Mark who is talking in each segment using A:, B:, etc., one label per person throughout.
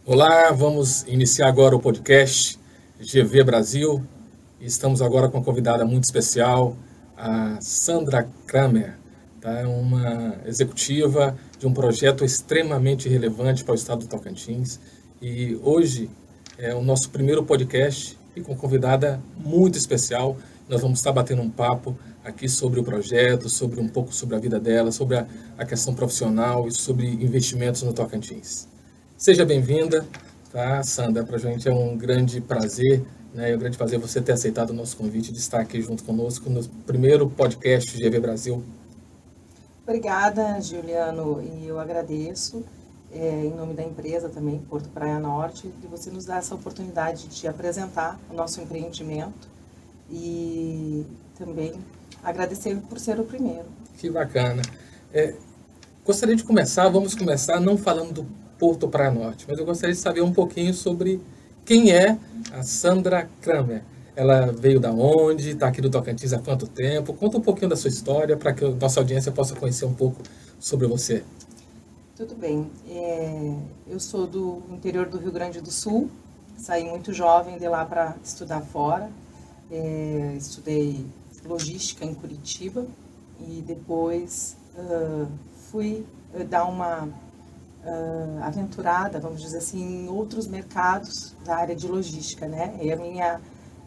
A: Olá, vamos iniciar agora o podcast GV Brasil. Estamos agora com uma convidada muito especial, a Sandra Kramer, tá? É uma executiva de um projeto extremamente relevante para o estado do Tocantins. E hoje é o nosso primeiro podcast e com convidada muito especial. Nós vamos estar batendo um papo aqui sobre o projeto, sobre um pouco sobre a vida dela, sobre a questão profissional e sobre investimentos no Tocantins. Seja bem-vinda, tá, Sandra? Para a gente é um grande prazer, né? É um grande prazer você ter aceitado o nosso convite de estar aqui junto conosco no primeiro podcast GV Brasil.
B: Obrigada, Juliano, e eu agradeço, em nome da empresa também, Porto Praia Norte, de você nos dar essa oportunidade de apresentar o nosso empreendimento e também agradecer por ser o primeiro.
A: Que bacana. Gostaria de vamos começar não falando do Porto Praia Norte, mas eu gostaria de saber um pouquinho sobre quem é a Sandra Kramer. Ela veio da onde, está aqui no Tocantins há quanto tempo? Conta um pouquinho da sua história para que a nossa audiência possa conhecer um pouco sobre você.
B: Tudo bem. Eu sou do interior do Rio Grande do Sul, saí muito jovem de lá para estudar fora. Estudei logística em Curitiba e depois fui dar uma aventurada, vamos dizer assim, em outros mercados da área de logística, né?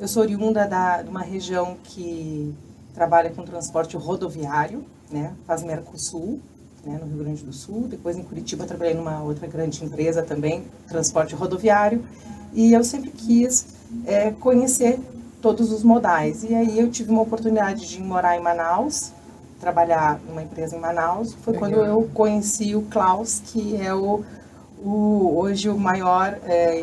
B: Eu sou oriunda de uma região que trabalha com transporte rodoviário, né? Faz Mercosul, né? No Rio Grande do Sul. Depois em Curitiba trabalhei numa outra grande empresa também, transporte rodoviário. E eu sempre quis conhecer todos os modais. E aí eu tive uma oportunidade de morar em Manaus, trabalhar numa empresa em Manaus. Foi quando eu conheci o Klaus, que é hoje o maior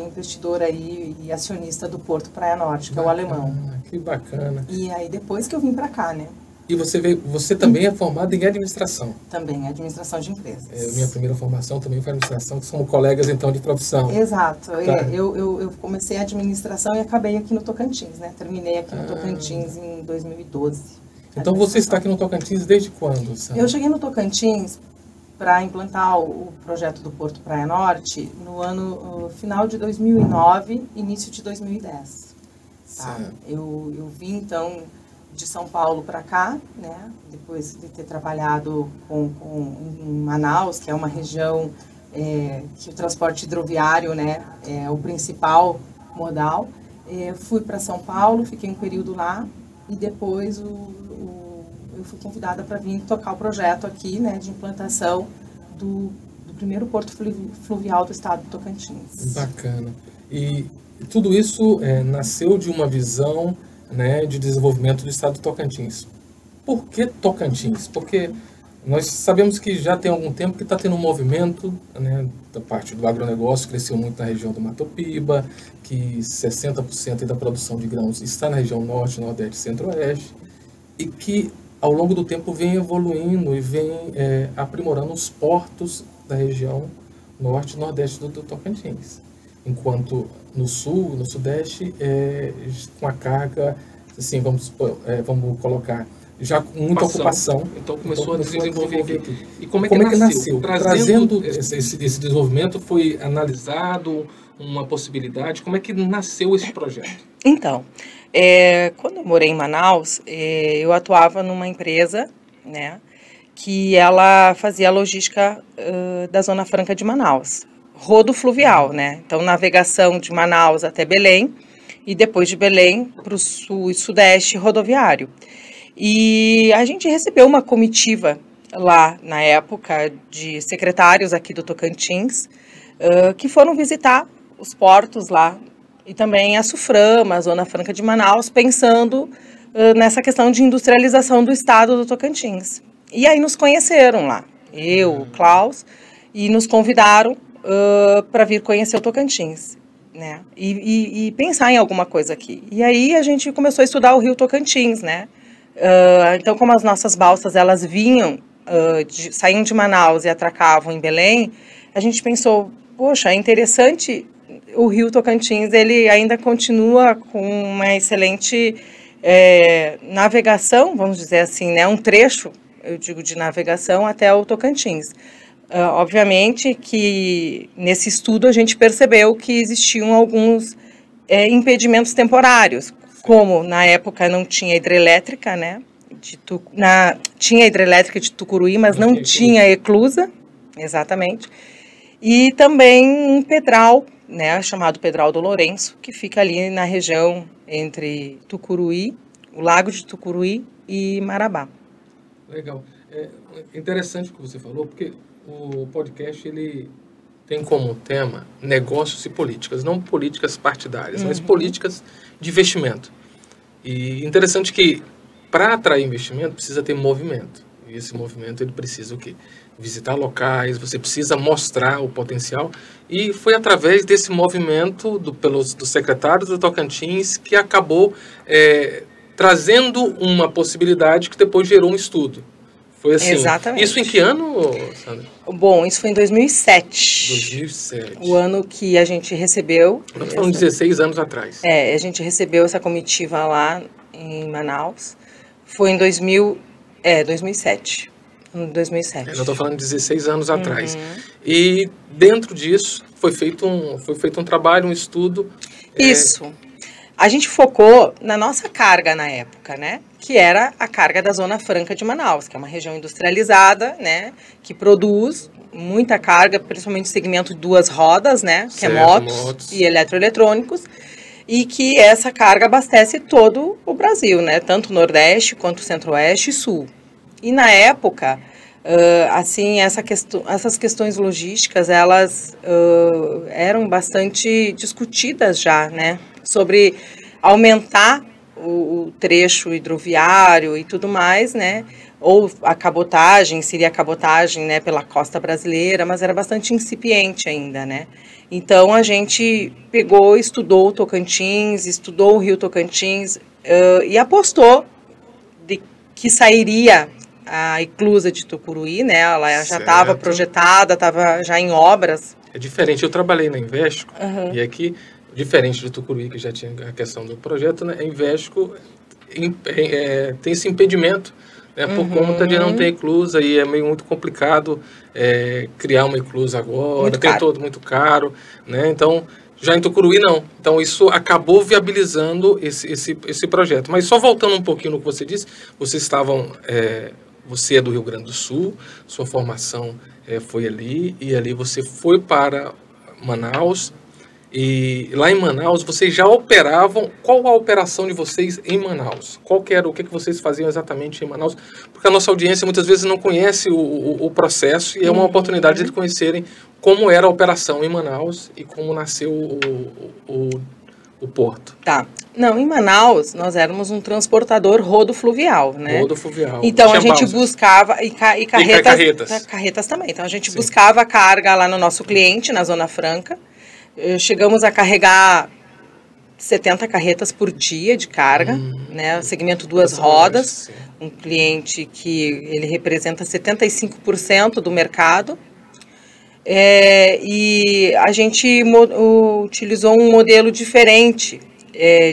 B: investidor aí e acionista do Porto Praia Norte, que é o alemão.
A: Que bacana.
B: E aí depois que eu vim para cá, né?
A: E você também é formada em administração?
B: Também, administração de empresas.
A: Minha primeira formação também foi administração, que somos colegas então de profissão.
B: Exato.
A: Tá.
B: Eu comecei a administração e acabei aqui no Tocantins, né? Terminei aqui no Tocantins em 2012.
A: Então você está aqui no Tocantins desde quando, Sandra?
B: Eu cheguei no Tocantins para implantar o projeto do Porto Praia Norte no final de 2009, início de 2010. Tá? Eu vim então de São Paulo para cá, né? Depois de ter trabalhado em Manaus, que é uma região que o transporte hidroviário, né, é o principal modal. Fui para São Paulo, fiquei um período lá e depois eu fui convidada para vir tocar o projeto aqui, né, de implantação do primeiro porto fluvial do estado do Tocantins.
A: Bacana. E tudo isso nasceu de uma visão, né, de desenvolvimento do estado do Tocantins. Por que Tocantins? Porque nós sabemos que já tem algum tempo que está tendo um movimento, né, da parte do agronegócio, cresceu muito na região do Mato Piba, que 60% da produção de grãos está na região norte, nordeste e centro-oeste, e que ao longo do tempo vem evoluindo e vem aprimorando os portos da região norte e nordeste do Tocantins. Enquanto no sul, no sudeste, com a carga, assim, vamos colocar, já com muita ocupação.
C: Então começou a desenvolver aqui.
A: E como é que nasceu? Trazendo esse desenvolvimento, foi analisado uma possibilidade? Como é que nasceu esse projeto?
B: Então, quando eu morei em Manaus, eu atuava numa empresa, né, que ela fazia a logística da Zona Franca de Manaus, rodo fluvial, né? Então, navegação de Manaus até Belém e depois de Belém para o sul e sudeste rodoviário. E a gente recebeu uma comitiva lá na época de secretários aqui do Tocantins que foram visitar os portos lá e também a Suframa, a Zona Franca de Manaus, pensando nessa questão de industrialização do estado do Tocantins. E aí nos conheceram lá, eu, o Klaus, e nos convidaram para vir conhecer o Tocantins, né? E pensar em alguma coisa aqui. E aí a gente começou a estudar o Rio Tocantins, né? Então, como as nossas balsas, elas vinham, saíam de Manaus e atracavam em Belém, a gente pensou, poxa, é interessante, o Rio Tocantins, ele ainda continua com uma excelente navegação, vamos dizer assim, né? Um trecho, eu digo, de navegação até o Tocantins. Obviamente que nesse estudo a gente percebeu que existiam alguns impedimentos temporários, como na época não tinha hidrelétrica, né? Tinha hidrelétrica de Tucuruí, mas não tinha eclusa, exatamente. E também um pedral, né, chamado Pedral do Lourenço, que fica ali na região entre Tucuruí, o Lago de Tucuruí e Marabá.
A: Legal. É interessante o que você falou, porque o podcast ele tem como tema negócios e políticas, não políticas partidárias, mas políticas de investimento. E interessante que para atrair investimento precisa ter movimento. E esse movimento ele precisa o quê? Visitar locais, você precisa mostrar o potencial. E foi através desse movimento dos secretários do Tocantins que acabou trazendo uma possibilidade que depois gerou um estudo. Foi assim.
B: Exatamente.
A: Isso em que ano, Sandra?
B: Bom, isso foi em 2007.
A: 2007.
B: O ano que a gente recebeu...
A: Nós falamos 16 anos atrás.
B: A gente recebeu essa comitiva lá em Manaus. Foi em 2007. Em 2007.
A: Eu estou falando de 16 anos atrás. E dentro disso foi feito um trabalho, um estudo.
B: Isso. A gente focou na nossa carga na época, né? Que era a carga da Zona Franca de Manaus, que é uma região industrializada, né? Que produz muita carga, principalmente no segmento de duas rodas, né? Que
A: certo,
B: é motos e eletroeletrônicos. E que essa carga abastece todo o Brasil, né? Tanto o Nordeste quanto o Centro-Oeste e Sul. E na época, assim, essas questões logísticas, elas eram bastante discutidas já, né? Sobre aumentar o trecho hidroviário e tudo mais, né? Ou a cabotagem, seria a cabotagem, né, pela costa brasileira, mas era bastante incipiente ainda, né? Então a gente pegou, estudou o Tocantins, estudou o Rio Tocantins e apostou de que sairia a eclusa de Tucuruí, né? Ela já estava projetada, estava já em obras.
A: É diferente, eu trabalhei na Invesco e aqui, diferente de Tucuruí, que já tinha a questão do projeto, né? A Invesco tem esse impedimento, né, por conta de não ter eclusa e é meio muito complicado criar uma eclusa agora, muito caro, né? Então, já em Tucuruí não. Então, isso acabou viabilizando esse projeto. Mas só voltando um pouquinho no que você disse, vocês estavam... você é do Rio Grande do Sul, sua formação foi ali, e ali você foi para Manaus, e lá em Manaus vocês já operavam. Qual a operação de vocês em Manaus? Qual que era, o que vocês faziam exatamente em Manaus? Porque a nossa audiência muitas vezes não conhece o processo e é uma oportunidade de conhecerem como era a operação em Manaus e como nasceu o porto.
B: Tá. Não, em Manaus nós éramos um transportador rodofluvial, né?
A: Rodofluvial.
B: Então a gente buscava e carretas também. Então a gente buscava a carga lá no nosso cliente, na Zona Franca. Chegamos a carregar 70 carretas por dia de carga, né? Segmento duas rodas, um cliente que ele representa 75% do mercado. E a gente utilizou um modelo diferente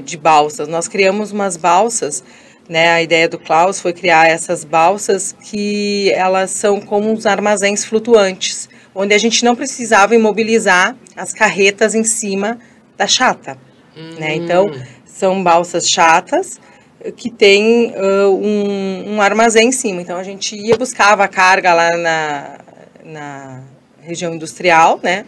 B: de balsas. Nós criamos umas balsas, né? A ideia do Klaus foi criar essas balsas que elas são como uns armazéns flutuantes, onde a gente não precisava imobilizar as carretas em cima da chata, né? Então, são balsas chatas que tem um armazém em cima. Então, a gente buscava a carga lá na região industrial, né?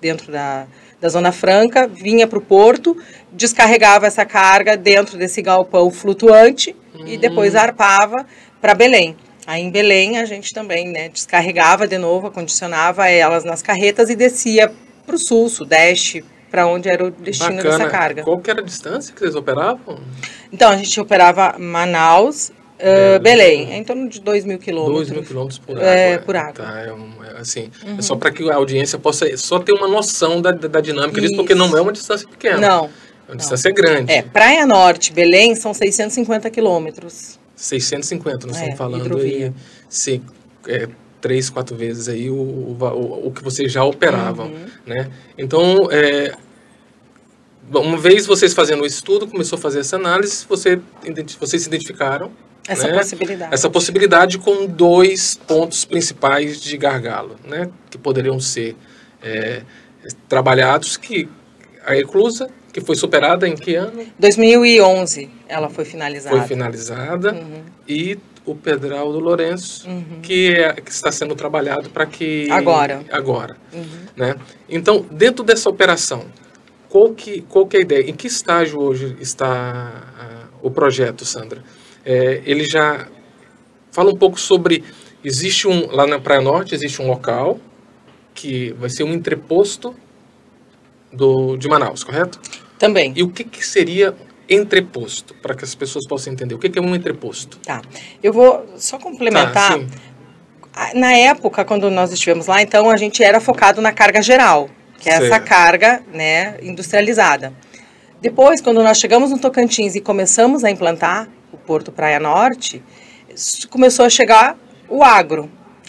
B: Dentro da Zona Franca, vinha para o porto, descarregava essa carga dentro desse galpão flutuante e depois arpava para Belém. Aí em Belém a gente também, né, descarregava de novo, acondicionava elas nas carretas e descia para o sul, sudeste, para onde era o destino dessa carga.
A: Qual que era a distância que vocês operavam?
B: Então a gente operava Manaus, Belém, em torno de 2.000 quilômetros.
A: 2.000 quilômetros por água.
B: Por água.
A: Tá, é só para que a audiência possa só ter uma noção da dinâmica disso, porque não é uma distância pequena.
B: Não.
A: É uma distância grande.
B: Praia Norte, Belém, são 650 quilômetros.
A: 650, nós estamos falando
B: hidrovia.
A: Aí, 3, 4 vezes aí o que vocês já operavam, né? Então, uma vez vocês fazendo o estudo, começou a fazer essa análise, vocês se identificaram.
B: Essa possibilidade.
A: Essa possibilidade com 2 pontos principais de gargalo, né? Que poderiam ser trabalhados, que a eclusa, que foi superada em que ano?
B: 2011 ela foi finalizada.
A: Foi finalizada. E o Pedral do Lourenço, que está sendo trabalhado para que...
B: Agora.
A: Né? Então, dentro dessa operação, qual que é a ideia? Em que estágio hoje está o projeto, Sandra? Ele já fala um pouco sobre... lá na Praia Norte, existe um local que vai ser um entreposto de Manaus, correto?
B: Também.
A: E o que seria entreposto, para que as pessoas possam entender? O que é um entreposto?
B: Tá. Eu vou só complementar. Na época, quando nós estivemos lá, então, a gente era focado na carga geral, que é essa carga, né, industrializada. Depois, quando nós chegamos no Tocantins e começamos a implantar o Porto Praia Norte, começou a chegar o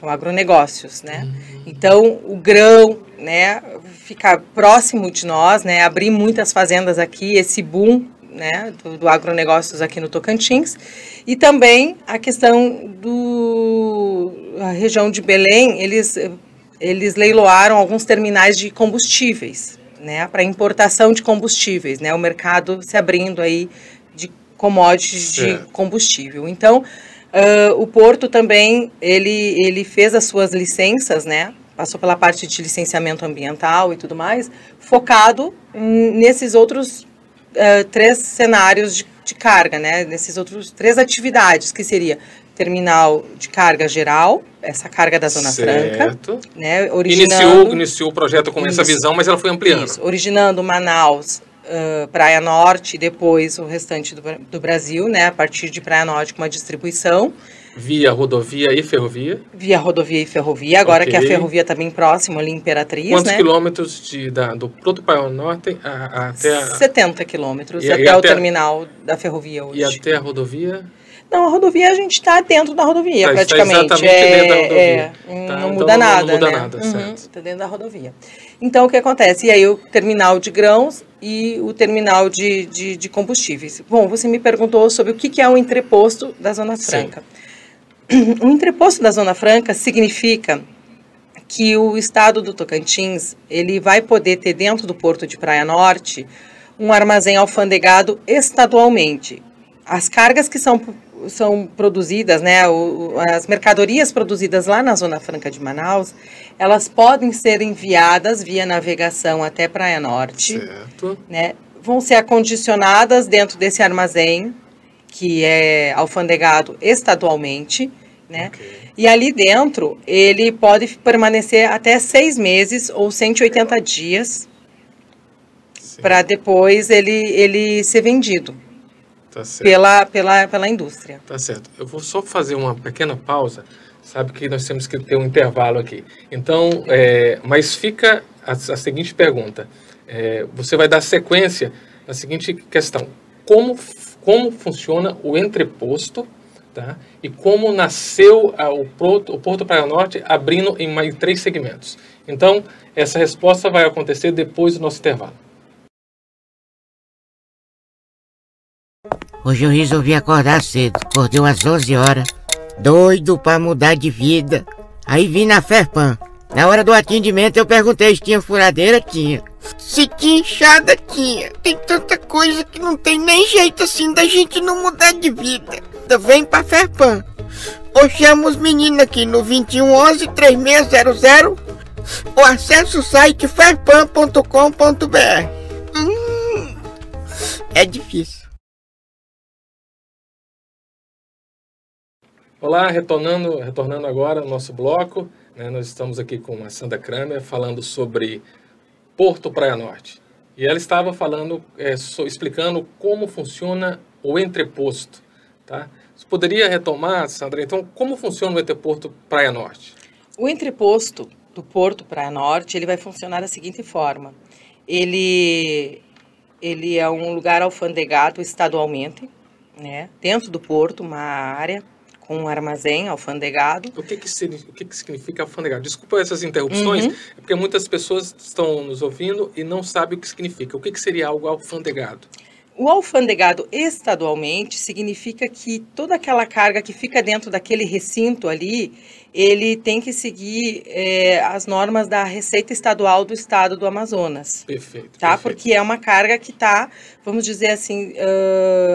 B: agronegócios, né? Então, o grão, né, fica próximo de nós, né, abrir muitas fazendas aqui, esse boom, né, do agronegócios aqui no Tocantins, e também a questão a região de Belém, eles leiloaram alguns terminais de combustíveis, né, para importação de combustíveis, né, o mercado se abrindo aí de commodities de combustível. Então, o Porto também, ele fez as suas licenças, né, passou pela parte de licenciamento ambiental e tudo mais, focado nesses outros 3 cenários de carga, né, nesses outros 3 atividades, que seria terminal de carga geral, essa carga da Zona Franca, né,
A: iniciou o projeto com essa visão, mas ela foi ampliando.
B: Originando Manaus, Praia Norte e depois o restante do Brasil, né, a partir de Praia Norte com uma distribuição.
A: Via rodovia e ferrovia?
B: Via rodovia e ferrovia, agora que a ferrovia está bem próxima ali em Imperatriz,
A: Quantos quilômetros do Porto Praia Norte até
B: 70 quilômetros, até o terminal da ferrovia hoje.
A: E até a rodovia?
B: Não, a rodovia a gente está dentro da rodovia, praticamente.
A: Está exatamente dentro da rodovia.
B: Não muda nada,
A: não muda
B: né?
A: nada, certo.
B: Está dentro da rodovia. Então, o que acontece? E aí, o terminal de grãos e o terminal de combustíveis. Bom, você me perguntou sobre o que é o entreposto da Zona Franca. O entreposto da Zona Franca significa que o estado do Tocantins, ele vai poder ter dentro do Porto de Praia Norte um armazém alfandegado estadualmente. As cargas que são produzidas, né, as mercadorias produzidas lá na Zona Franca de Manaus, elas podem ser enviadas via navegação até Praia Norte, né, vão ser acondicionadas dentro desse armazém, que é alfandegado estadualmente, né, e ali dentro ele pode permanecer até 6 meses ou 180 dias para depois ele ser vendido.
A: Tá certo.
B: Pela indústria.
A: Tá certo. Eu vou só fazer uma pequena pausa. Sabe que nós temos que ter um intervalo aqui. Então, mas fica a seguinte pergunta. Você vai dar sequência na seguinte questão. Como funciona o entreposto, tá? E como nasceu o Porto Praia Norte abrindo em mais 3 segmentos. Então, essa resposta vai acontecer depois do nosso intervalo.
D: Hoje eu resolvi acordar cedo, acordei umas 11 horas, doido pra mudar de vida. Aí vim na Ferpan. Na hora do atendimento eu perguntei se tinha furadeira, tinha. Se tinha enxada, tinha. Tem tanta coisa que não tem nem jeito assim da gente não mudar de vida. Então vem pra Ferpan. Ou chama os meninos aqui no 2111-3600 ou acessa o site ferpan.com.br. É difícil.
A: Olá, retornando agora ao nosso bloco, né, nós estamos aqui com a Sandra Kramer falando sobre Porto Praia Norte. E ela estava falando, explicando como funciona o entreposto. Tá? Você poderia retomar, Sandra, então, como funciona o entreposto Praia Norte?
B: O entreposto do Porto Praia Norte, ele vai funcionar da seguinte forma. Ele é um lugar alfandegado estadualmente, né, dentro do porto, uma área com um armazém alfandegado.
A: O que significa alfandegado? Desculpa essas interrupções, é porque muitas pessoas estão nos ouvindo e não sabem o que significa. O que seria algo alfandegado?
B: O alfandegado estadualmente significa que toda aquela carga que fica dentro daquele recinto ali, ele tem que seguir as normas da Receita Estadual do Estado do Amazonas.
A: Perfeito.
B: Tá?
A: Perfeito.
B: Porque é uma carga que está, vamos dizer assim,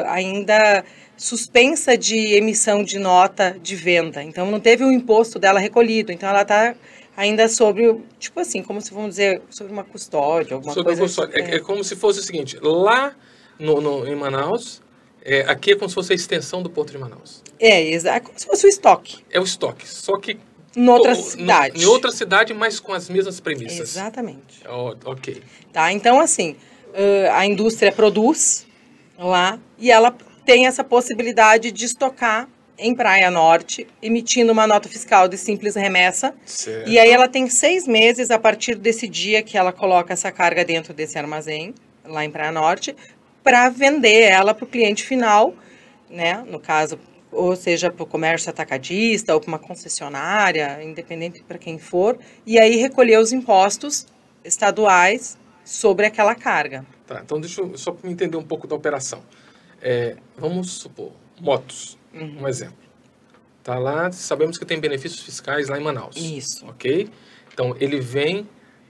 B: ainda suspensa de emissão de nota de venda. Então, não teve o imposto dela recolhido. Então, ela está ainda sobre, tipo assim, como se vamos dizer, sobre uma custódia, alguma
A: Sobre
B: coisa.
A: custódia. É como se fosse o seguinte, lá em Manaus, aqui é como se fosse a extensão do Porto de Manaus.
B: É como se fosse o estoque.
A: É o estoque, só que
B: Em outra cidade.
A: Em outra cidade, mas com as mesmas premissas.
B: Exatamente.
A: Ok.
B: Tá? Então, assim, a indústria produz lá e ela tem essa possibilidade de estocar em Praia Norte, emitindo uma nota fiscal de simples remessa.
A: Certo.
B: E aí ela tem 6 meses a partir desse dia que ela coloca essa carga dentro desse armazém, lá em Praia Norte, para vender ela para o cliente final, né? No caso, ou seja, para o comércio atacadista ou para uma concessionária, independente para quem for, e aí recolher os impostos estaduais sobre aquela carga.
A: Tá, então deixa eu só para entender um pouco da operação. Vamos supor, motos, um exemplo. Tá lá, sabemos que tem benefícios fiscais lá em Manaus.
B: Isso.
A: Ok? Então, ele vem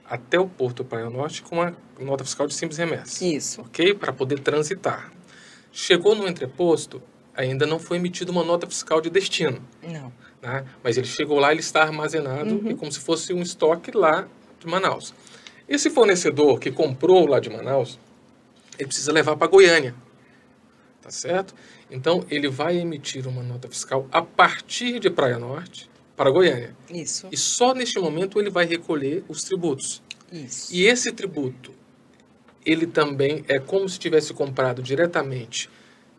A: até o Porto Praia Norte com uma nota fiscal de simples remessa.
B: Isso.
A: Ok? Para poder transitar. Chegou no entreposto, ainda não foi emitida uma nota fiscal de destino.
B: Não.
A: Né? Mas ele chegou lá, ele está armazenado, e como se fosse um estoque lá de Manaus. Esse fornecedor que comprou lá de Manaus, ele precisa levar para Goiânia. Tá certo? Então, ele vai emitir uma nota fiscal a partir de Praia Norte para Goiânia.
B: Isso.
A: E só neste momento ele vai recolher os tributos.
B: Isso.
A: E esse tributo, ele também é como se tivesse comprado diretamente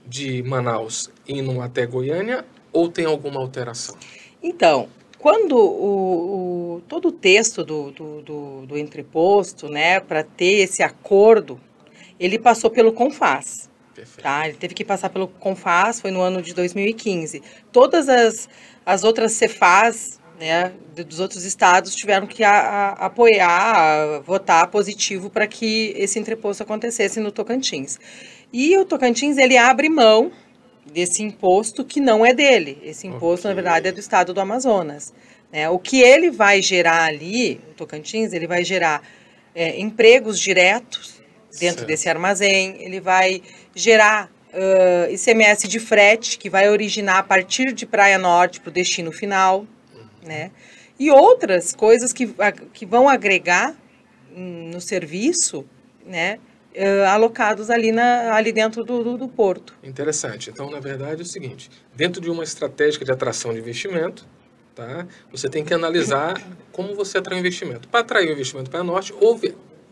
A: de Manaus indo até Goiânia, ou tem alguma alteração?
B: Então, quando todo o texto do entreposto, né, para ter esse acordo, ele passou pelo CONFAS.
A: Perfeito.
B: Tá? Ele teve que passar pelo CONFAS, foi no ano de 2015. Todas as outras CEFAS, né, dos outros estados tiveram que apoiar, votar positivo para que esse entreposto acontecesse no Tocantins. E o Tocantins, ele abre mão desse imposto que não é dele. Esse imposto, na verdade, é do estado do Amazonas. Né? O que ele vai gerar ali, o Tocantins, ele vai gerar empregos diretos dentro desse armazém, ele vai gerar ICMS de frete, que vai originar a partir de Praia Norte para o destino final, né? E outras coisas que vão agregar no serviço, né? Alocados ali dentro do porto.
A: Interessante. Então, na verdade, é o seguinte, dentro de uma estratégia de atração de investimento, tá, você tem que analisar como você atrai o investimento. Para atrair o investimento para a Norte,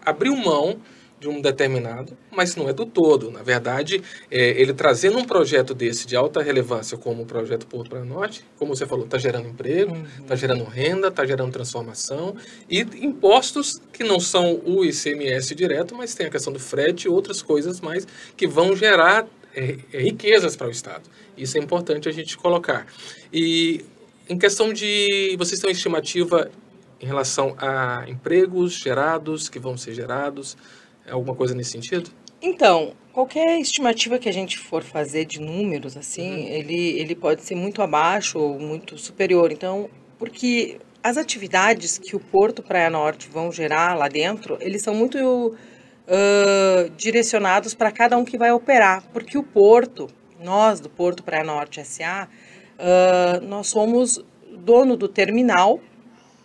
A: abriu mão de um determinado, mas não é do todo. Na verdade, ele trazendo um projeto desse de alta relevância como o projeto Porto Praia Norte, como você falou, está gerando emprego, está gerando renda, está gerando transformação e impostos que não são o ICMS direto, mas tem a questão do frete e outras coisas mais que vão gerar riquezas para o Estado. Isso é importante a gente colocar. E em questão de... Vocês têm uma estimativa em relação a empregos gerados, que vão ser gerados? Alguma coisa nesse sentido?
B: Então, qualquer estimativa que a gente for fazer de números, assim, ele pode ser muito abaixo ou muito superior. Então, porque as atividades que o Porto Praia Norte vão gerar lá dentro, eles são muito direcionados para cada um que vai operar. Porque o Porto, nós do Porto Praia Norte S.A., nós somos dono do terminal,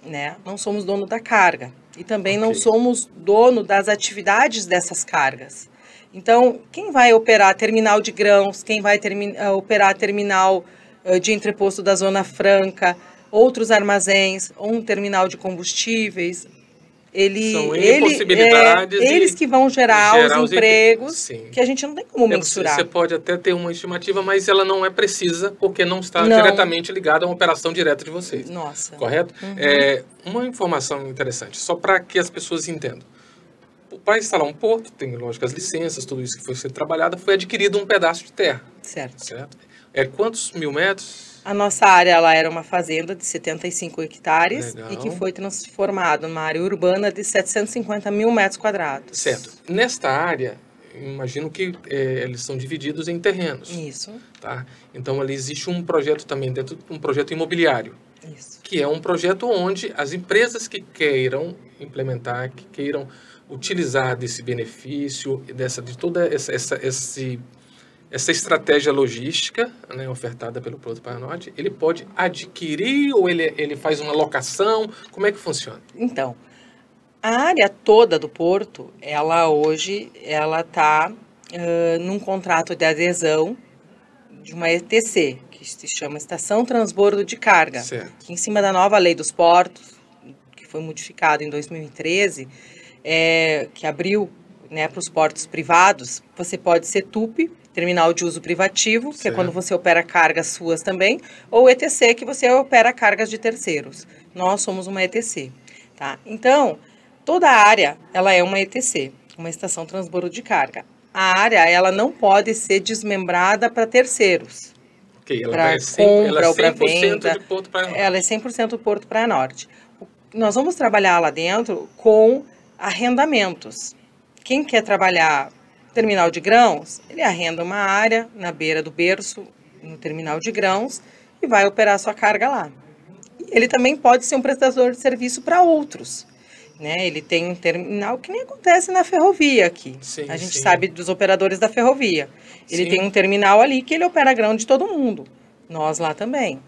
B: né? Não somos dono da carga. E também não somos dono das atividades dessas cargas. Então, quem vai operar terminal de grãos, quem vai operar terminal de entreposto da Zona Franca, outros armazéns, ou um terminal de combustíveis, eles que vão gerar os empregos, que a gente não tem como mensurar.
A: Você pode até ter uma estimativa, mas ela não é precisa, porque não está diretamente ligada a uma operação direta de vocês.
B: Nossa.
A: Correto? Uma informação interessante, só para que as pessoas entendam. Para instalar um porto, tem, lógico, as licenças, tudo isso que foi ser trabalhado, foi adquirido um pedaço de terra.
B: Certo.
A: Quantos mil metros?
B: A nossa área lá era uma fazenda de 75 hectares.
A: Legal.
B: E que foi transformada numa área urbana de 750 mil metros quadrados.
A: Certo. Nesta área, imagino que eles são divididos em terrenos.
B: Isso.
A: Tá? Então, ali existe um projeto também, dentro de um projeto imobiliário.
B: Isso.
A: Que é um projeto onde as empresas que queiram implementar, que queiram utilizar desse benefício, de toda essa estratégia logística, né, ofertada pelo Porto Praia Norte, ele pode adquirir ou ele faz uma locação? Como é que funciona?
B: Então, a área toda do porto, ela hoje, ela está num contrato de adesão de uma ETC, que se chama Estação Transbordo de Carga,
A: Certo.
B: que em cima da nova lei dos portos, que foi modificada em 2013, que abriu, né, para os portos privados, você pode ser TUP, terminal de uso privativo, que é
A: Certo.
B: quando você opera cargas suas também, ou ETC, que você opera cargas de terceiros. Nós somos uma ETC, tá? Então, toda a área, ela é uma ETC, uma estação transbordo de carga. A área, ela não pode ser desmembrada para terceiros.
A: Ok, ela
B: Para
A: é 100%,
B: compra ou para
A: 100%
B: venda.
A: de Porto Praia Norte.
B: Ela é 100% Porto Praia Norte. Nós vamos trabalhar lá dentro com arrendamentos. Quem quer trabalhar terminal de grãos, ele arrenda uma área na beira do berço, no terminal de grãos, e vai operar sua carga lá. Ele também pode ser um prestador de serviço para outros. Né? Ele tem um terminal que nem acontece na ferrovia aqui.
A: Sim,
B: a gente
A: sim.
B: sabe dos operadores da ferrovia. Ele
A: Sim.
B: tem um terminal ali que ele opera grão de todo mundo. Nós lá também.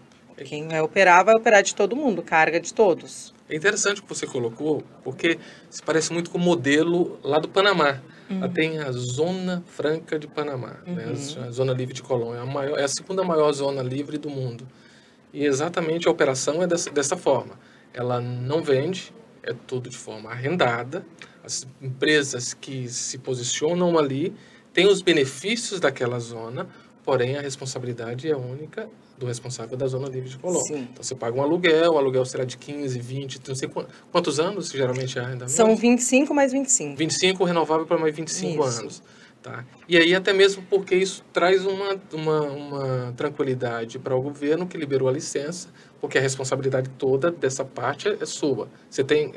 B: Quem vai operar de todo mundo, carga de todos.
A: É interessante o que você colocou, porque se parece muito com o modelo lá do Panamá. Lá tem a Zona Franca de Panamá, né? A Zona Livre de Colón. É a segunda maior zona livre do mundo. E exatamente a operação é dessa forma. Ela não vende, é tudo de forma arrendada. As empresas que se posicionam ali têm os benefícios daquela zona, porém a responsabilidade é única do responsável da Zona Livre de Colón.
B: Sim.
A: Então você paga um aluguel, o aluguel será de 15, 20, não sei quantos anos geralmente é arrendamento?
B: São 25 mais 25.
A: 25 renovável para mais 25
B: Isso.
A: anos. Tá? E aí até mesmo porque isso traz uma tranquilidade para o governo que liberou a licença, porque a responsabilidade toda dessa parte é sua. Você tem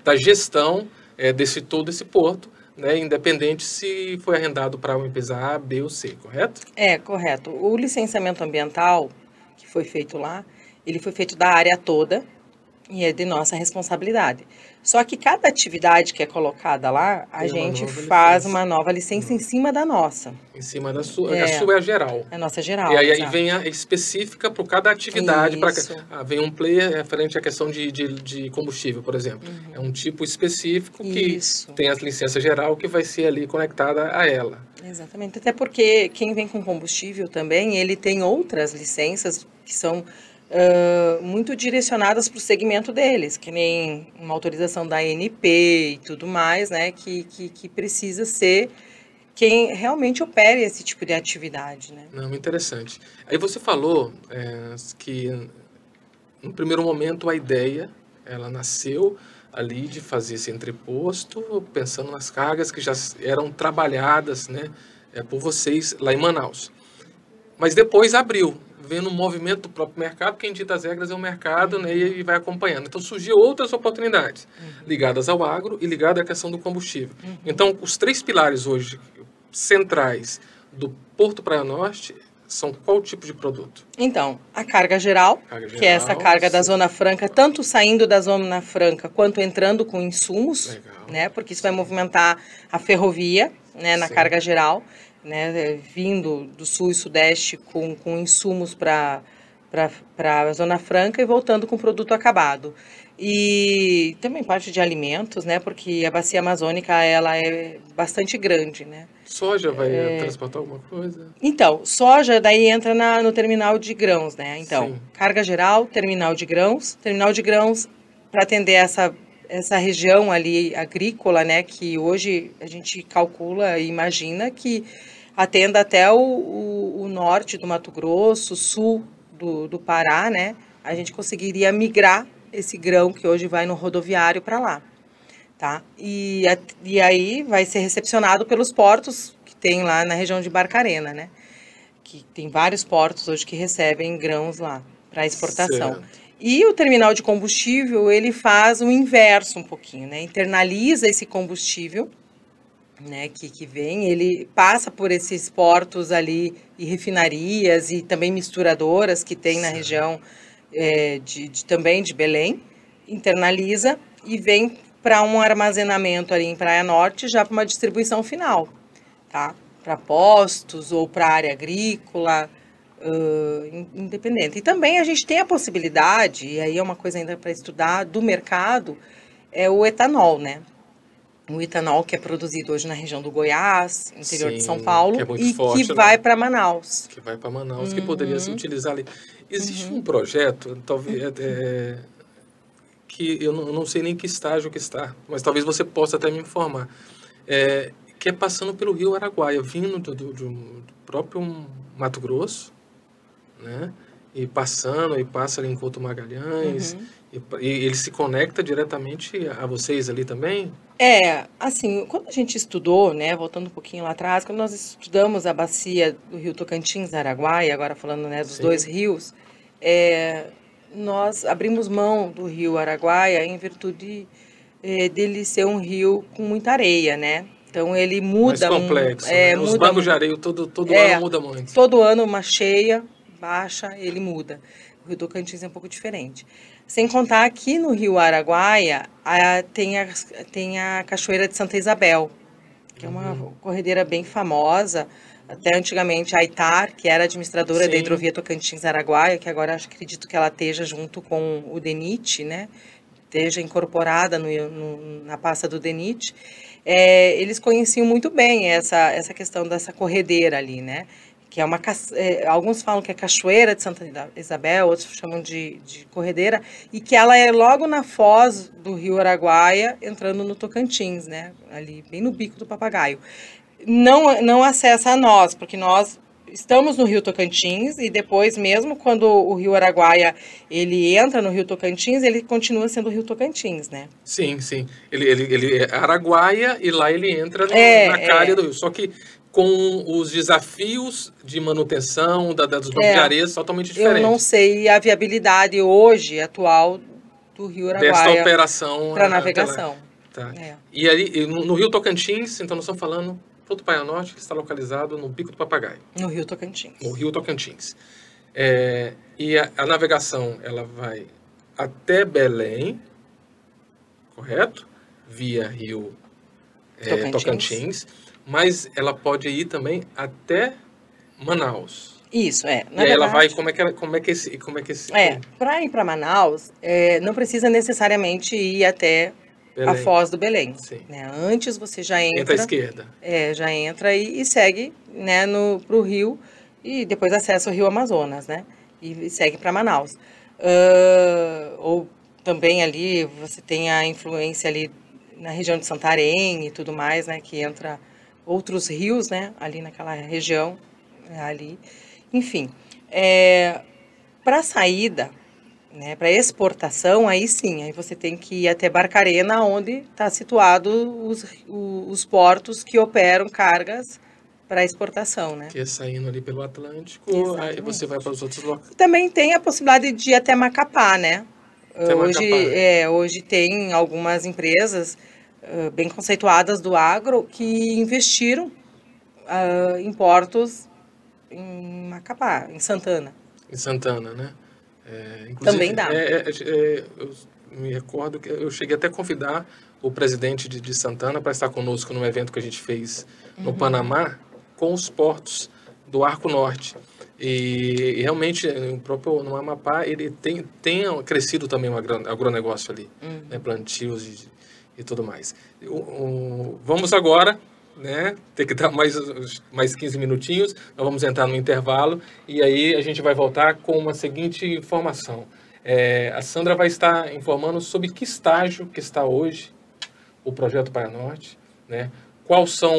A: da gestão desse todo esse porto, né, independente se foi arrendado para uma empresa A, B ou C, correto?
B: É, correto. O licenciamento ambiental que foi feito lá, ele foi feito da área toda e é de nossa responsabilidade. Só que cada atividade que é colocada lá, a
A: Tem uma
B: gente
A: nova
B: faz
A: licença.
B: uma nova licença em cima da nossa.
A: Em cima da sua. A sua é a geral.
B: É a nossa geral.
A: E aí
B: exato.
A: vem a específica para cada atividade.
B: Isso.
A: Vem um player referente à questão de combustível, por exemplo. É um tipo específico que
B: Isso.
A: tem a licença geral que vai ser ali conectada a ela.
B: Exatamente. Até porque quem vem com combustível também, ele tem outras licenças que são muito direcionadas para o segmento deles, que nem uma autorização da ANP e tudo mais, né, que precisa ser quem realmente opere esse tipo de atividade, né.
A: Não, interessante. Aí você falou que, no primeiro momento, a ideia, ela nasceu ali de fazer esse entreposto, pensando nas cargas que já eram trabalhadas, né, por vocês lá em Manaus. Mas depois abriu, vendo o movimento do próprio mercado, quem dita as regras é o mercado, né, e vai acompanhando. Então, surgiu outras oportunidades ligadas ao agro e ligadas à questão do combustível. Então, os três pilares hoje centrais do Porto Praia Norte são qual tipo de produto?
B: Então, a carga geral, que é essa carga da
A: sim.
B: Zona Franca, tanto saindo da Zona Franca quanto entrando com insumos,
A: Legal.
B: né, porque isso vai movimentar a ferrovia, né, na
A: Sim.
B: carga geral, né, vindo do sul e sudeste com insumos para a Zona Franca e voltando com produto acabado. E também parte de alimentos, né, porque a bacia amazônica ela é bastante grande, né.
A: Soja vai transportar alguma coisa?
B: Então, soja daí entra no terminal de grãos, né? Então,
A: Sim.
B: carga geral, terminal de grãos para atender essa região ali agrícola, né? Que hoje a gente calcula e imagina que atenda até o norte do Mato Grosso, sul do Pará, né? A gente conseguiria migrar esse grão que hoje vai no rodoviário para lá. Tá? E aí vai ser recepcionado pelos portos que tem lá na região de Barcarena, né? Que tem vários portos hoje que recebem grãos lá para exportação.
A: Certo.
B: E o terminal de combustível, ele faz o inverso um pouquinho, né? Internaliza esse combustível né, que vem, ele passa por esses portos ali e refinarias e também misturadoras que tem na região também de Belém, internaliza e vem para um armazenamento ali em Praia Norte, já para uma distribuição final, tá? Para postos ou para área agrícola, independente. E também a gente tem a possibilidade, e aí é uma coisa ainda para estudar, do mercado, é o etanol, né? O etanol que é produzido hoje na região do Goiás, interior de São Paulo,
A: que é muito
B: e
A: forte,
B: que vai para Manaus.
A: Que vai para Manaus, que poderia se utilizar ali. Existe um projeto, talvez, que eu não sei nem que estágio que está, mas talvez você possa até me informar, que é passando pelo Rio Araguaia, vindo do próprio Mato Grosso, né? E passa ali em Couto Magalhães, e ele se conecta diretamente a vocês ali também?
B: Assim, quando a gente estudou, né, voltando um pouquinho lá atrás, quando nós estudamos a bacia do Rio Tocantins, Araguaia, agora falando, né, dos dois rios, nós abrimos mão do Rio Araguaia em virtude dele ser um rio com muita areia, né? Então ele muda.
A: Mais complexo, né? Os bancos de areia todo ano muda muito.
B: Todo ano uma cheia, baixa, ele muda. O Rio Tocantins é um pouco diferente. Sem contar aqui no Rio Araguaia tem a Cachoeira de Santa Isabel, que é uma corredeira bem famosa. Até antigamente a Itar, que era administradora da Hidrovia Tocantins Araguaia, que agora acredito que ela esteja junto com o DENIT, né? Esteja incorporada na pasta do DENIT. Eles conheciam muito bem essa questão dessa corredeira ali, né? Que é alguns falam que é Cachoeira de Santa Isabel, outros chamam de corredeira, e que ela é logo na foz do Rio Araguaia, entrando no Tocantins, né? Ali bem no bico do Papagaio. Não acessa a nós, porque nós estamos no Rio Tocantins e depois, mesmo quando o Rio Araguaia ele entra no Rio Tocantins, ele continua sendo o Rio Tocantins, né?
A: Sim. Ele é Araguaia e lá ele entra na calha do rio. Só que com os desafios de manutenção dos bancos de areia totalmente diferentes.
B: Eu não sei a viabilidade hoje, atual, do Rio Araguaia
A: dessa operação
B: para navegação.
A: Tá. E aí, no Rio Tocantins, então nós estamos falando do Praia Norte, que está localizado no Bico do Papagaio.
B: No Rio Tocantins.
A: No Rio Tocantins. E a navegação, ela vai até Belém, correto? Via Rio Tocantins. Mas ela pode ir também até Manaus.
B: Isso,
A: e aí ela vai, como é que esse...
B: Para ir para Manaus, não precisa necessariamente ir até Belém. A foz do Belém. Né? Antes você já entra...
A: Entra à esquerda.
B: Já entra e segue, né, para o rio e depois acessa o Rio Amazonas, né? E segue para Manaus. Ou também ali você tem a influência ali na região de Santarém e tudo mais, né? Que entra outros rios, né? Ali naquela região, ali. Enfim, para saída... Né, para exportação, aí sim, aí você tem que ir até Barcarena, onde está situado os portos que operam cargas para exportação, né?
A: Que é saindo ali pelo Atlântico, aí você vai para os outros locais.
B: Também tem a possibilidade de ir até Macapá, né? Hoje tem algumas empresas bem conceituadas do agro que investiram em portos em Macapá, em Santana.
A: Em Santana, né?
B: Também dá.
A: Eu me recordo que eu cheguei até a convidar o presidente de Santana para estar conosco num evento que a gente fez no Panamá com os portos do Arco Norte. E realmente, o próprio no Amapá, ele tem crescido também um agronegócio ali, né, plantios e tudo mais. Vamos agora... Né? Tem que dar mais 15 minutinhos, nós vamos entrar no intervalo e aí a gente vai voltar com uma seguinte informação. A Sandra vai estar informando sobre que estágio que está hoje o Projeto Praia Norte, né? Quais são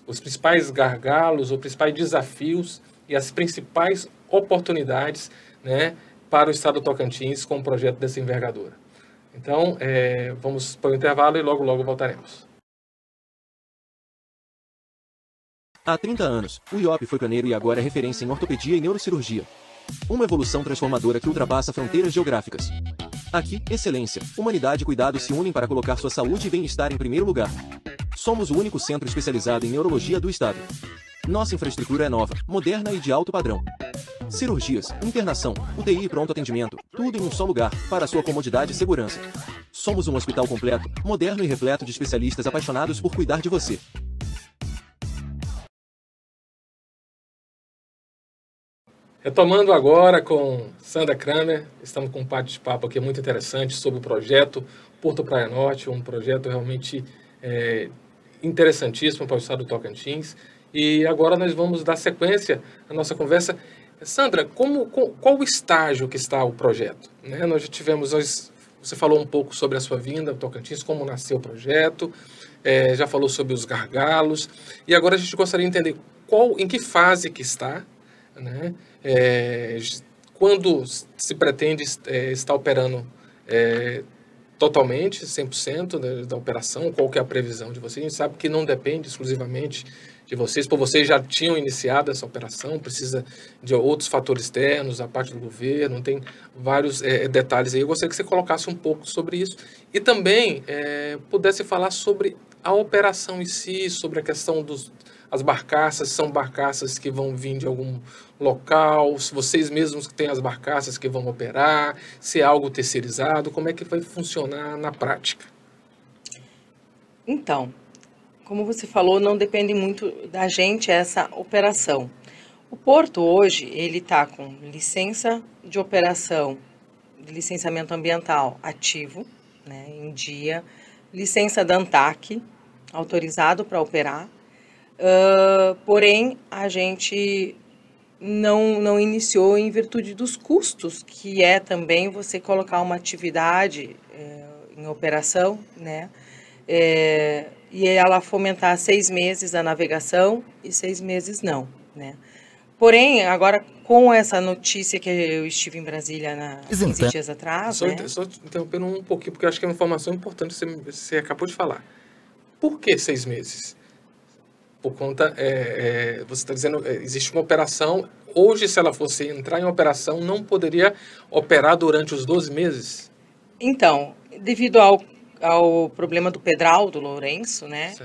A: os principais gargalos, os principais desafios e as principais oportunidades, né, para o estado do Tocantins com um projeto dessa envergadura. Então, vamos para o intervalo e logo voltaremos.
E: Há 30 anos, o IOP foi pioneiro e agora é referência em ortopedia e neurocirurgia. Uma evolução transformadora que ultrapassa fronteiras geográficas. Aqui, excelência, humanidade e cuidado se unem para colocar sua saúde e bem-estar em primeiro lugar. Somos o único centro especializado em neurologia do estado. Nossa infraestrutura é nova, moderna e de alto padrão. Cirurgias, internação, UTI e pronto atendimento, tudo em um só lugar, para sua comodidade e segurança. Somos um hospital completo, moderno e repleto de especialistas apaixonados por cuidar de você.
A: Retomando agora com Sandra Kramer, estamos com um bate-papo aqui muito interessante sobre o projeto Porto Praia Norte, um projeto realmente interessantíssimo para o estado do Tocantins. E agora nós vamos dar sequência à nossa conversa. Sandra, qual o estágio que está o projeto? Né? Nós já tivemos, você falou um pouco sobre a sua vinda ao Tocantins, como nasceu o projeto, já falou sobre os gargalos, e agora a gente gostaria de entender em que fase que está, né? Quando se pretende estar operando totalmente, 100% da operação, qual que é a previsão de vocês? A gente sabe que não depende exclusivamente de vocês, por vocês já tinham iniciado essa operação, precisa de outros fatores externos, a parte do governo, tem vários detalhes aí. Eu gostaria que você colocasse um pouco sobre isso e também pudesse falar sobre a operação em si, sobre a questão as barcaças, são barcaças que vão vir de algum local, se vocês mesmos que têm as barcaças que vão operar, se é algo terceirizado, como é que vai funcionar na prática?
B: Então, como você falou, não depende muito da gente essa operação. O porto hoje, ele está com licença de operação, de licenciamento ambiental ativo, né, em dia, licença da ANTAQ, autorizado para operar, porém a gente não iniciou em virtude dos custos, que é também você colocar uma atividade em operação, né, e ela fomentar 6 meses a navegação e 6 meses não, né. Porém, agora com essa notícia que eu estive em Brasília 15 dias atrás...
A: Só interrompendo um pouquinho, porque eu acho que é uma informação importante que você acabou de falar. Por que 6 meses? Por conta, você está dizendo, existe uma operação, hoje se ela fosse entrar em operação, não poderia operar durante os 12 meses?
B: Então, devido ao problema do Pedral, do Lourenço, né,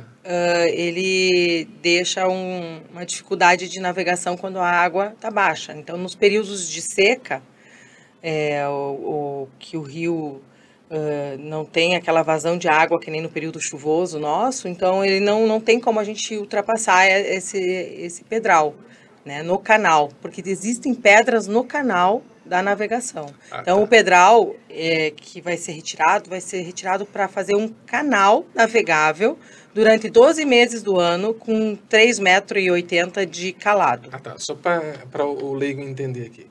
B: ele deixa uma dificuldade de navegação quando a água está baixa. Então, nos períodos de seca, que o rio não tem aquela vazão de água que nem no período chuvoso nosso, então ele não tem como a gente ultrapassar esse pedral, né, no canal, porque existem pedras no canal da navegação. Então, tá. O pedral que vai ser retirado para fazer um canal navegável durante 12 meses do ano com 3,80 m de calado.
A: Tá. Só para o leigo entender aqui.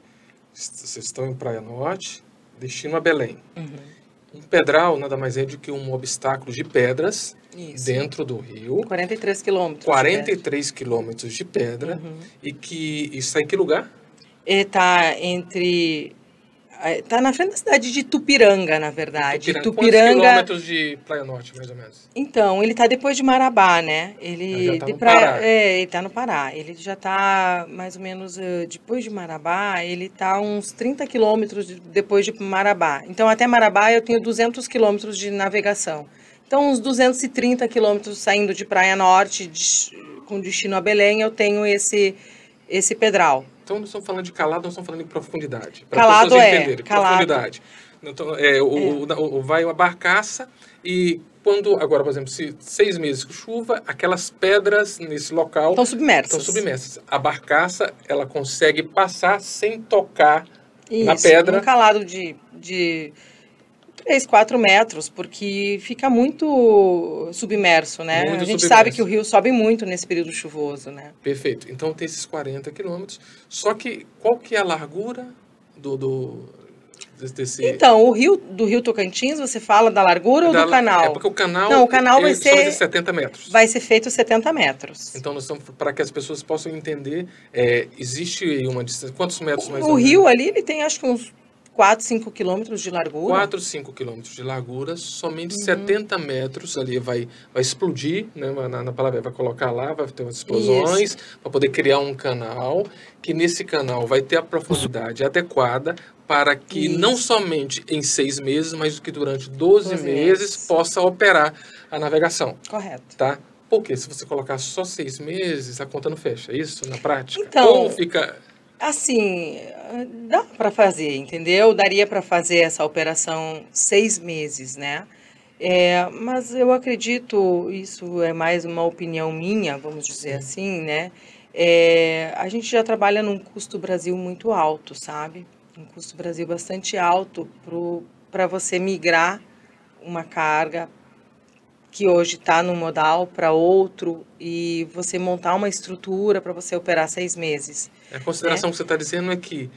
A: Vocês estão em Praia Norte, destino a Belém. Uhum. Um pedral nada mais é do que um obstáculo de pedras dentro do rio.
B: 43 quilômetros.
A: 43 quilômetros de pedra. Uhum. E que isso está em que lugar?
B: Está na frente da cidade de Tupiranga, na verdade.
A: Quantos quilômetros de Praia Norte, mais ou menos?
B: Então, ele está depois de Marabá, né? Ele
A: está no Pará.
B: Ele está no Pará. Ele já está mais ou menos depois de Marabá, ele está uns 30 quilômetros depois de Marabá. Então, até Marabá eu tenho 200 quilômetros de navegação. Então, uns 230 quilômetros saindo de Praia Norte, com destino a Belém, eu tenho esse pedral.
A: Então, nós estamos falando de calado, nós estamos falando de profundidade.
B: Para as pessoas entenderem.
A: Profundidade. Então, vai uma barcaça e quando, agora, por exemplo, se 6 meses com chuva, aquelas pedras nesse local...
B: Estão submersas.
A: A barcaça, ela consegue passar sem tocar na pedra.
B: Um calado de 3, 4 metros, porque fica muito submerso, né? A gente sabe que o rio sobe muito nesse período chuvoso, né?
A: Perfeito. Então tem esses 40 quilômetros. Só que qual que é a largura desse...
B: Então, do rio Tocantins, você fala da largura ou do canal?
A: É porque o canal...
B: Não, o canal vai ser...
A: de 70 metros.
B: Vai ser feito 70 metros.
A: Então, nós estamos, para que as pessoas possam entender, existe uma distância... Quantos metros mais ou menos?
B: O rio ali, ele tem acho que uns 4, 5 quilômetros de largura.
A: 4, 5 quilômetros de largura, somente 70 metros ali vai explodir, né, na palavra, vai colocar lá, vai ter umas explosões, para poder criar um canal, que nesse canal vai ter a profundidade adequada para que não somente em 6 meses, mas que durante 12 meses possa operar a navegação.
B: Correto.
A: Tá? Por quê? Se você colocar só 6 meses, a conta não fecha, é isso na prática?
B: Então,
A: Ou fica...
B: assim, dá para fazer, entendeu? Daria para fazer essa operação 6 meses, né? Mas eu acredito, isso é mais uma opinião minha, vamos dizer assim, né? A gente já trabalha num custo Brasil muito alto, sabe? Um custo Brasil bastante alto para você migrar uma carga que hoje está num modal para outro e você montar uma estrutura para você operar 6 meses.
A: A consideração que você está dizendo é que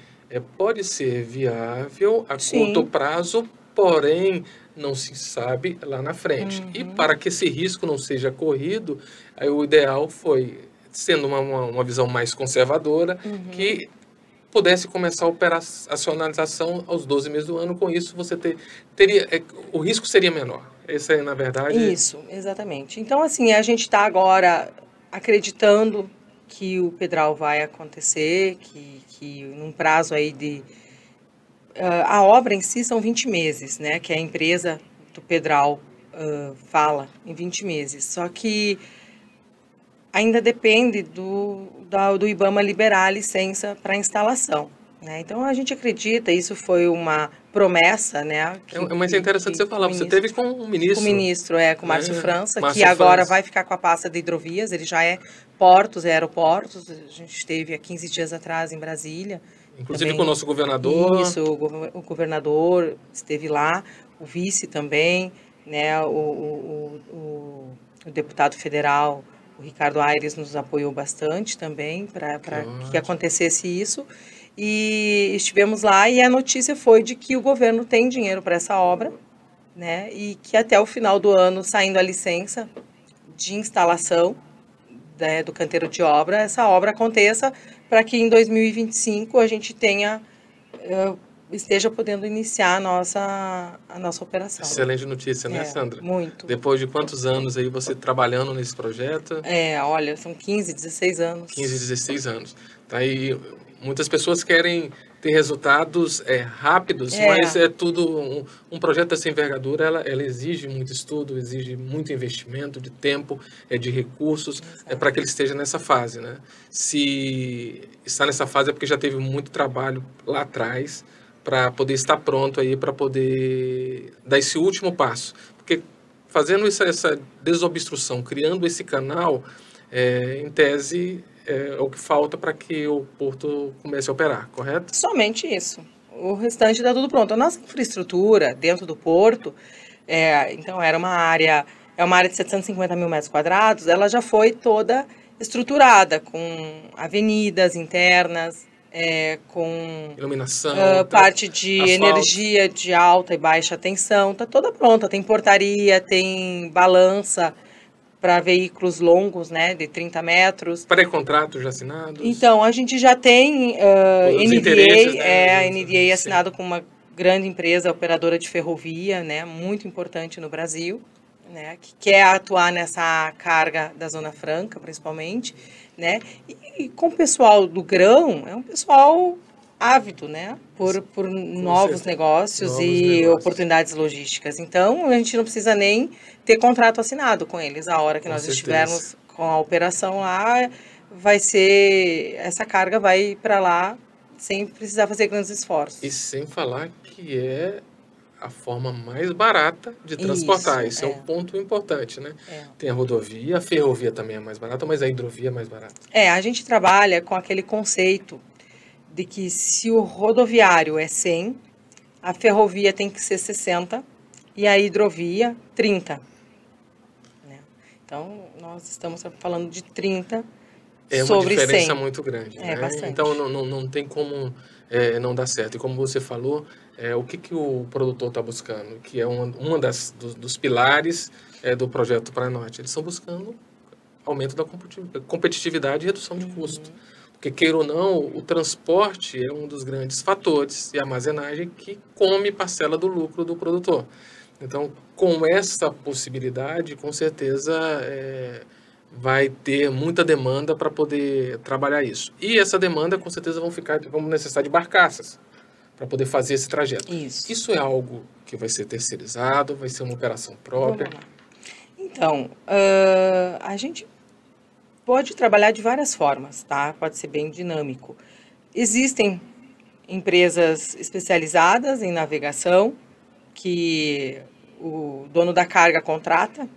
A: pode ser viável a
B: Sim.
A: curto prazo, porém não se sabe lá na frente. E para que esse risco não seja corrido, aí o ideal foi, sendo uma visão mais conservadora, que pudesse começar a operacionalização aos 12 meses do ano. Com isso, você teria o risco seria menor. Esse é, na verdade...
B: Isso, exatamente. Então, assim, a gente está agora acreditando que o Pedral vai acontecer, que num prazo aí de... a obra em si são 20 meses, né? Que a empresa do Pedral fala em 20 meses. Só que ainda depende do IBAMA liberar a licença para instalação, né? Então, a gente acredita, isso foi uma promessa, né?
A: Mas é interessante você falar, você teve com o ministro.
B: Com o ministro, com o Márcio França,
A: Márcio
B: que agora
A: França.
B: vai ficar com a pasta de hidrovias, ele já é portos e aeroportos, a gente esteve há 15 dias atrás em Brasília.
A: Inclusive
B: também,
A: com o nosso governador.
B: Isso, o governador esteve lá, o vice também, né? O deputado federal, o Ricardo Aires, nos apoiou bastante também para que acontecesse isso. E estivemos lá e a notícia foi de que o governo tem dinheiro para essa obra, né? E que até o final do ano, saindo a licença de instalação, né, do canteiro de obra, essa obra aconteça para que em 2025 a gente esteja podendo iniciar a nossa operação.
A: Excelente notícia, né, Sandra?
B: Muito.
A: Depois de quantos anos aí você trabalhando nesse projeto?
B: Olha, são 15, 16 anos.
A: 15, 16 anos. Tá aí, muitas pessoas querem ter resultados rápidos, mas é tudo... Um projeto dessa envergadura, ela exige muito estudo, exige muito investimento de tempo, de recursos, para que ele esteja nessa fase, né? Se está nessa fase é porque já teve muito trabalho lá atrás para poder estar pronto aí, para poder dar esse último passo. Porque fazendo essa desobstrução, criando esse canal, em tese... é o que falta para que o porto comece a operar, correto?
B: Somente isso. O restante está tudo pronto. A nossa infraestrutura dentro do porto, então é uma área de 750 mil metros quadrados, ela já foi toda estruturada, com avenidas internas, com
A: iluminação,
B: parte de
A: asfalto.
B: Energia de alta e baixa tensão, está toda pronta. Tem portaria, tem balança para veículos longos, né, de 30 metros.
A: Pré-contratos já assinados?
B: Então, a gente já tem NDA,
A: né?
B: a NDA assinado com uma grande empresa operadora de ferrovia, né, muito importante no Brasil, né, que quer atuar nessa carga da Zona Franca, principalmente, né, e com o pessoal do grão, é um pessoal ávido, né, por novos negócios e oportunidades logísticas. Então, a gente não precisa nem ter contrato assinado com eles. A hora que nós estivermos com a operação lá, essa carga vai para lá sem precisar fazer grandes esforços.
A: E sem falar que é a forma mais barata de transportar. Isso é um ponto importante, né? Tem a rodovia, a ferrovia também é mais barata, mas a hidrovia é mais barata.
B: A gente trabalha com aquele conceito de que se o rodoviário é 100, a ferrovia tem que ser 60 e a hidrovia 30. Né? Então, nós estamos falando de 30 sobre 100.
A: É uma diferença muito grande. Né?
B: Bastante.
A: Então, não tem como não dar certo. E como você falou, o que o produtor está buscando? Que é uma dos pilares do projeto Praia Norte. Eles estão buscando aumento da competitividade e redução de custo. Porque, queira ou não, o transporte é um dos grandes fatores e a armazenagem que come parcela do lucro do produtor. Então, com essa possibilidade, com certeza vai ter muita demanda para poder trabalhar isso. E essa demanda, com certeza, vão necessitar de barcaças para poder fazer esse trajeto.
B: Isso
A: é algo que vai ser terceirizado, vai ser uma operação própria?
B: Então, a gente pode trabalhar de várias formas, tá? Pode ser bem dinâmico. Existem empresas especializadas em navegação que o dono da carga contrata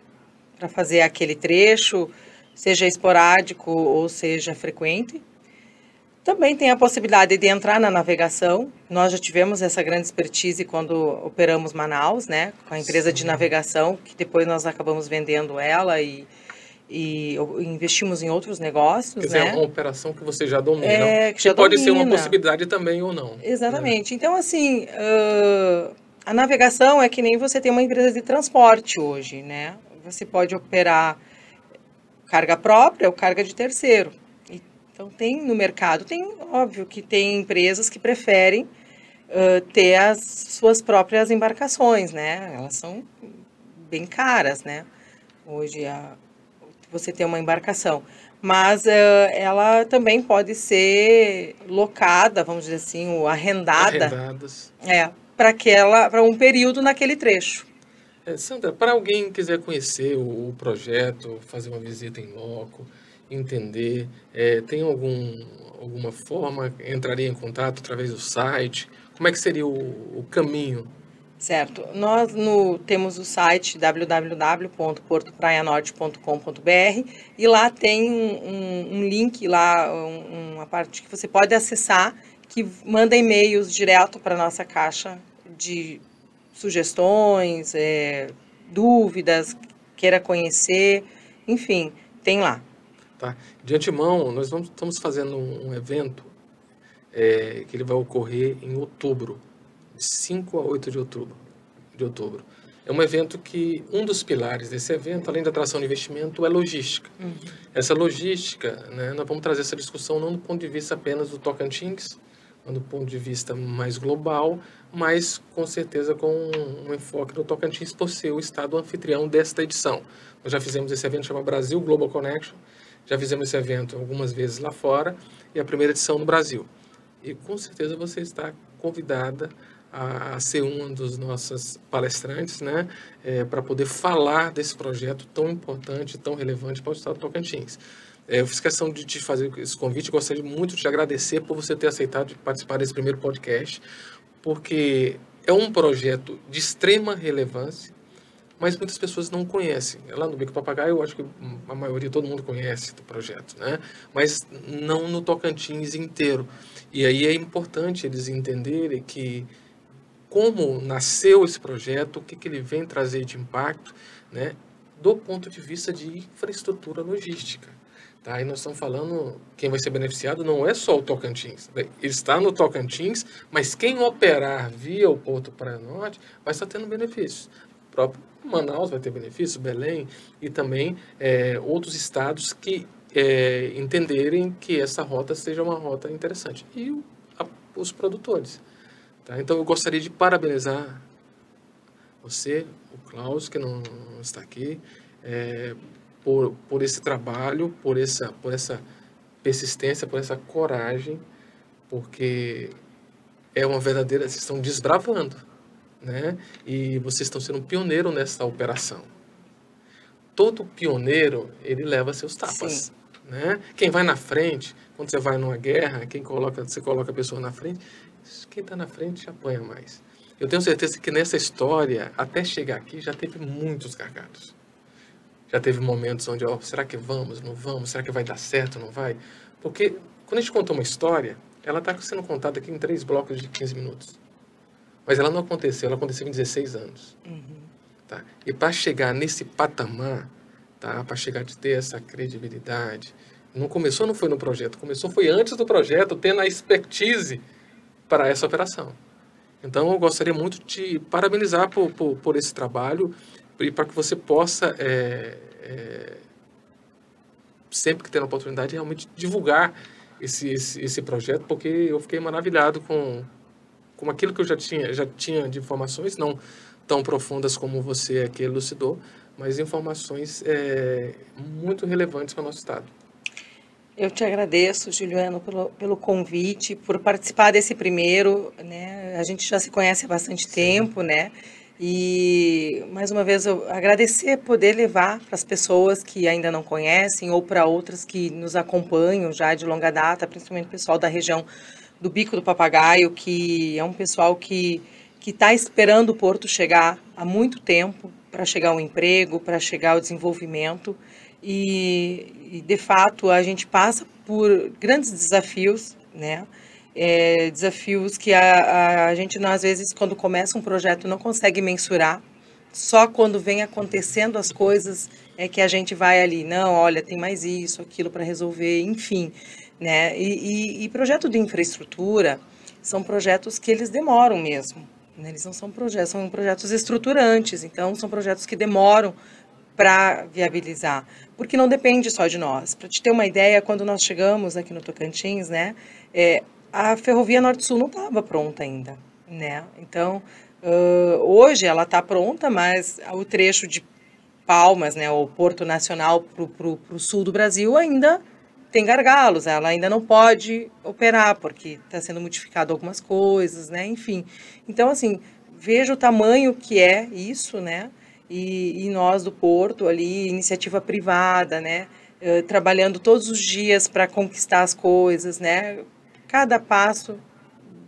B: para fazer aquele trecho, seja esporádico ou seja frequente. Também tem a possibilidade de entrar na navegação. Nós já tivemos essa grande expertise quando operamos Manaus, né, com a empresa de navegação, que depois nós acabamos vendendo ela e investimos em outros negócios.
A: Quer dizer,
B: né?
A: é uma operação que você já domina.
B: Que já
A: pode ser uma
B: domina.
A: possibilidade também ou não.
B: Exatamente. Então, assim, a navegação é que nem você tem uma empresa de transporte hoje, né? Você pode operar carga própria ou carga de terceiro. Então, tem no mercado, óbvio que tem empresas que preferem ter as suas próprias embarcações, né? Elas são bem caras, né? Hoje, você tem uma embarcação. Mas ela também pode ser locada, vamos dizer assim, ou arrendada.
A: Arrendadas.
B: Para um período naquele trecho.
A: Sandra, para alguém que quiser conhecer o projeto, fazer uma visita em loco, entender, tem alguma forma, entraria em contato através do site? Como é que seria o caminho?
B: Certo. Nós temos o site www.portopraianorte.com.br e lá tem um link, lá uma parte que você pode acessar, que manda e-mails direto para a nossa caixa de sugestões, dúvidas, queira conhecer, enfim, tem lá.
A: Tá. De antemão, nós estamos fazendo um evento que ele vai ocorrer em outubro, de 5 a 8 de outubro. É um evento que, um dos pilares desse evento, além da atração de investimento, é logística.
B: Uhum.
A: Essa logística, né, nós vamos trazer essa discussão não do ponto de vista apenas do Tocantins, mas do ponto de vista mais global, mas com certeza com um enfoque no Tocantins por ser o estado anfitrião desta edição. Nós já fizemos esse evento chamado Brasil Global Connection, já fizemos esse evento algumas vezes lá fora, e a primeira edição no Brasil. E com certeza você está convidada a ser um dos nossos palestrantes, né, para poder falar desse projeto tão importante, tão relevante para o estado do Tocantins. Eu fiz questão de te fazer esse convite, gostaria muito de te agradecer por você ter aceitado participar desse primeiro podcast, porque é um projeto de extrema relevância, mas muitas pessoas não conhecem. Lá no Bico do Papagaio, eu acho que a maioria, todo mundo conhece do projeto, né? Mas não no Tocantins inteiro. E aí é importante eles entenderem que como nasceu esse projeto, o que ele vem trazer de impacto, né? Do ponto de vista de infraestrutura logística. Tá? E nós estamos falando, quem vai ser beneficiado não é só o Tocantins. Ele está no Tocantins, mas quem operar via o Porto Praia Norte vai estar tendo benefícios. O próprio Manaus vai ter benefícios, Belém e também outros estados que entenderem que essa rota seja uma rota interessante. E os produtores. Tá? Então eu gostaria de parabenizar você, o Klaus, que não está aqui, por esse trabalho, por essa persistência, por essa coragem, porque é uma verdadeira, vocês estão desbravando, né? E vocês estão sendo um pioneiro nessa operação. Todo pioneiro, ele leva seus tapas. Sim. Né? Quem vai na frente, quando você vai numa guerra, você coloca a pessoa na frente, quem está na frente apanha mais. Eu tenho certeza que nessa história, até chegar aqui, já teve muitos gargalos. Já teve momentos onde, será que vamos, não vamos? Será que vai dar certo, não vai? Porque quando a gente conta uma história, ela está sendo contada aqui em 3 blocos de 15 minutos. Mas ela não aconteceu, ela aconteceu em 16 anos. Uhum. Tá? E para chegar nesse patamar, tá? Para chegar de ter essa credibilidade, não foi no projeto, foi antes do projeto, tendo a expertise para essa operação. Então, eu gostaria muito de te parabenizar por esse trabalho e para que você possa, sempre que ter a oportunidade, realmente divulgar esse projeto, porque eu fiquei maravilhado com aquilo que eu já tinha de informações, não tão profundas como você aqui elucidou, mas informações muito relevantes para o nosso estado.
B: Eu te agradeço, Juliano, pelo convite, por participar desse primeiro, né? A gente já se conhece há bastante tempo, né? E, mais uma vez, eu agradecer poder levar para as pessoas que ainda não conhecem ou para outras que nos acompanham já de longa data, principalmente o pessoal da região do Bico do Papagaio, que é um pessoal que está esperando o Porto chegar há muito tempo para chegar ao emprego, para chegar ao desenvolvimento. E, de fato, a gente passa por grandes desafios, né? Desafios que a gente, às vezes, quando começa um projeto, não consegue mensurar. Só quando vem acontecendo as coisas é que a gente vai ali, não, olha, tem mais isso, aquilo para resolver, enfim, né? E projeto de infraestrutura são projetos que eles demoram mesmo, né? Eles não são projetos, são projetos estruturantes, então são projetos que demoram para viabilizar, porque não depende só de nós. Para te ter uma ideia, quando nós chegamos aqui no Tocantins, né, a Ferrovia Norte-Sul não estava pronta ainda, né? Então, hoje ela está pronta, mas o trecho de Palmas, né, o Porto Nacional para o sul do Brasil ainda tem gargalos, ela ainda não pode operar, porque está sendo modificado algumas coisas, né? Enfim, então, assim, veja o tamanho que é isso, né? E nós do Porto ali, iniciativa privada, né? Trabalhando todos os dias para conquistar as coisas, né? Cada passo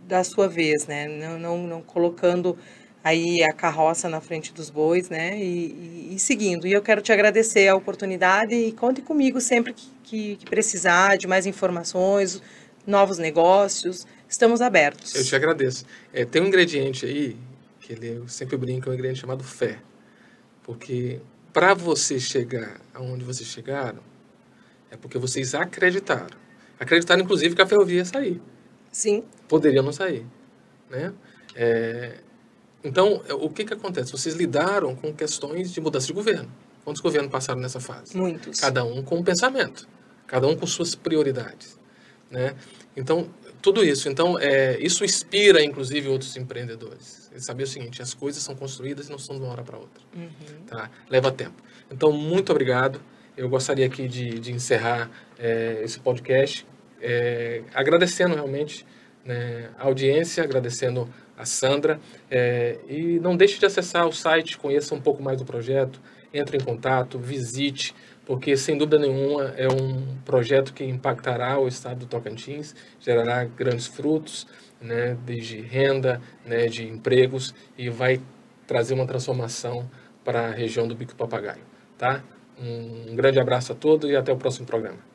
B: da sua vez, né? Não colocando aí a carroça na frente dos bois, né? E seguindo. E eu quero te agradecer a oportunidade e conte comigo sempre que precisar de mais informações, novos negócios. Estamos abertos.
C: Eu te agradeço. Tem um ingrediente aí, que eu sempre brinco, é um ingrediente chamado fé. Porque para você chegar aonde vocês chegaram, é porque vocês acreditaram. Acreditaram, inclusive, que a ferrovia ia sair.
B: Sim.
C: Poderia não sair, né? Então, o que acontece? Vocês lidaram com questões de mudança de governo. Quantos governos passaram nessa fase?
B: Muitos.
C: Cada um com um pensamento. Cada um com suas prioridades, né? Então, tudo isso. Então, isso inspira, inclusive, outros empreendedores. Eles sabem o seguinte, as coisas são construídas e não são de uma hora para outra.
B: Uhum.
C: Tá? Leva tempo. Então, muito obrigado. Eu gostaria aqui de encerrar esse podcast agradecendo realmente, né, a audiência, agradecendo a Sandra. E não deixe de acessar o site, conheça um pouco mais do projeto, entre em contato, visite, porque, sem dúvida nenhuma, é um projeto que impactará o estado do Tocantins, gerará grandes frutos, né, desde renda, né, de empregos, e vai trazer uma transformação para a região do Bico do Papagaio. Tá? Um grande abraço a todos e até o próximo programa.